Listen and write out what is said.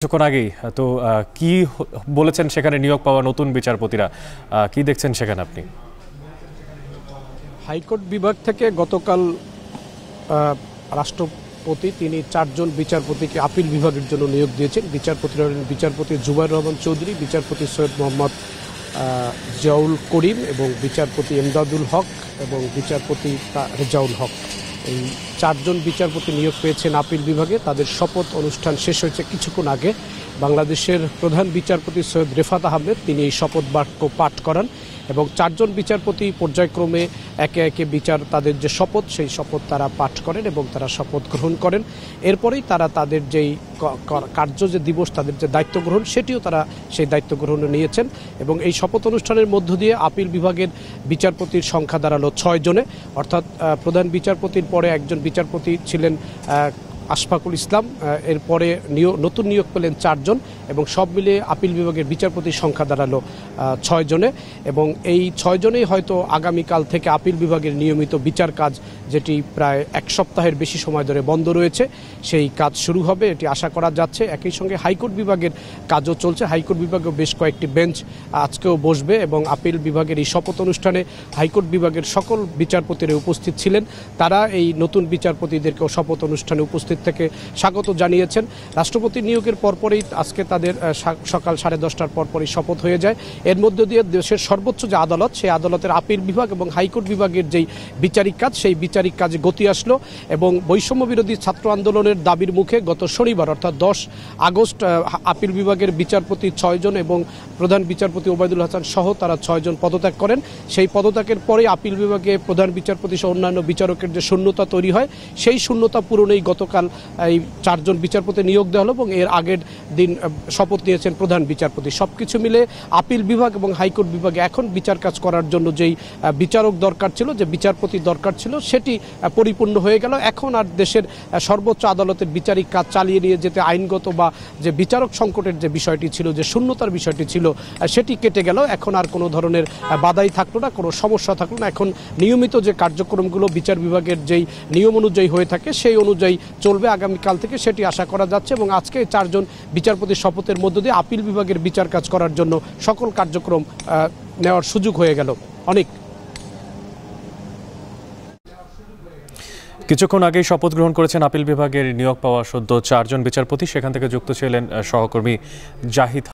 কিছুক্ষণ আগেই তো কি বলেছেন সেখানে নিয়োগ পাওয়া নতুন বিচারপতিরা, কি দেখছেন সেখানে আপনি? হাইকোর্ট বিভাগ থেকে গতকাল রাষ্ট্রপতি তিনি 4 জন বিচারপতিকে আপিল বিভাগের জন্য নিয়োগ দিয়েছেন। বিচারপতিরা হলেন বিচারপতি জুবাইর রহমান চৌধুরী, বিচারপতি সৈয়দ মোহাম্মদ জিয়াউল করিম এবং বিচারপতি এমদাদুল হক এবং বিচারপতি রেজাউল হক। এই 4 জন বিচারপতি নিয়োগ পেয়েছেন আপিল বিভাগে। তাদের শপথ অনুষ্ঠান শেষ হয়েছে কিছুক্ষণ আগে। বাংলাদেশের প্রধান বিচারপতি সৈয়দ রেফাত আহমেদ তিনি এই শপথ বাক্য পাঠ করান এবং 4 জন বিচারপতি পর্যায়ক্রমে একে একে তাদের যে শপথ সেই শপথ তারা পাঠ করেন এবং তারা শপথ গ্রহণ করেন। এরপরেই তারা তাদের যেই কার্য যে দিবস, তাদের যে দায়িত্ব গ্রহণ, সেটিও তারা সেই দায়িত্ব গ্রহণে নিয়েছেন এবং এই শপথ অনুষ্ঠানের মধ্য দিয়ে আপিল বিভাগের বিচারপতির সংখ্যা দাঁড়ালো 6 জনে। অর্থাৎ প্রধান বিচারপতির পরে একজন বিচারপতি ছিলেন আশফাকুল ইসলাম, এরপরে নতুন নিয়োগ পেলেন 4 জন এবং সব মিলিয়ে আপিল বিভাগের বিচারপতির সংখ্যা দাঁড়ালো 6 জনে এবং এই 6 জনেই হয়তো আগামীকাল থেকে আপিল বিভাগের নিয়মিত বিচার কাজ, যেটি প্রায় 1 সপ্তাহের বেশি সময় ধরে বন্ধ রয়েছে, সেই কাজ শুরু হবে এটি আশা করা যাচ্ছে। একই সঙ্গে হাইকোর্ট বিভাগের কাজও চলছে। হাইকোর্ট বিভাগেও বেশ কয়েকটি বেঞ্চ আজকেও বসবে এবং আপিল বিভাগের এই শপথ অনুষ্ঠানে হাইকোর্ট বিভাগের সকল বিচারপতিরা উপস্থিত ছিলেন। তারা এই নতুন বিচারপতিদেরকেও শপথ অনুষ্ঠানে উপস্থিত থেকে স্বাগত জানিয়েছেন। রাষ্ট্রপতি নিয়োগের পরপরই আজকে তাদের সকাল 10:30টার পরপরই শপথ হয়ে যায়। এর মধ্য দিয়ে দেশের সর্বোচ্চ যে আদালত, সেই আদালতের আপিল বিভাগ এবং হাইকোর্ট বিভাগের যেই বিচারিক কাজ, সেই বিচারিক কাজে গতি আসলো এবং বৈষম্য বিরোধী ছাত্র আন্দোলনের দাবির মুখে গত শনিবার অর্থাৎ 10 আগস্ট আপিল বিভাগের বিচারপতি 6 জন এবং প্রধান বিচারপতি ওবায়দুল হাসান সহ তারা 6 জন পদত্যাগ করেন। সেই পদত্যাগের পরেই আপিল বিভাগে প্রধান বিচারপতি সহ অন্যান্য বিচারকের যে শূন্যতা তৈরি হয়, সেই শূন্যতা পূরণেই গতকাল এই 4 জন বিচারপতি নিয়োগ দেওয়া হলো এবং এর আগের দিন শপথ নিয়েছেন প্রধান বিচারপতি। সবকিছু মিলে আপিল বিভাগ এবং হাইকোর্ট বিভাগে এখন বিচার কাজ করার জন্য যেই বিচারক দরকার ছিল, যে বিচারপতি দরকার ছিল, সেটি পরিপূর্ণ হয়ে গেল। এখন আর দেশের সর্বোচ্চ আদালতের বিচারিক কাজ চালিয়ে নিয়ে যেতে আইনগত বা যে বিচারক সংকটের যে বিষয়টি ছিল, যে শূন্যতার বিষয়টি ছিল, সেটি কেটে গেল। এখন আর কোনো ধরনের বাধাই থাকলো না, কোনো সমস্যা থাকলো না। এখন নিয়মিত যে কার্যক্রমগুলো বিচার বিভাগের যেই নিয়ম অনুযায়ী হয়ে থাকে, সেই অনুযায়ী চলবে আগামীকাল থেকে, সেটি আশা করা যাচ্ছে এবং আজকে 4 জন বিচারপতির শপথের মধ্য দিয়ে আপিল বিভাগের বিচার কাজ করার জন্য সকল কার্যক্রম নেওয়ার সুযোগ হয়ে গেল। অনেক কিছুক্ষণ আগেই শপথ গ্রহণ করেছেন আপিল বিভাগের নিয়োগ পাওয়া সদ্য 4 জন বিচারপতি। সেখান থেকে যুক্ত ছিলেন সহকর্মী জাহিদ।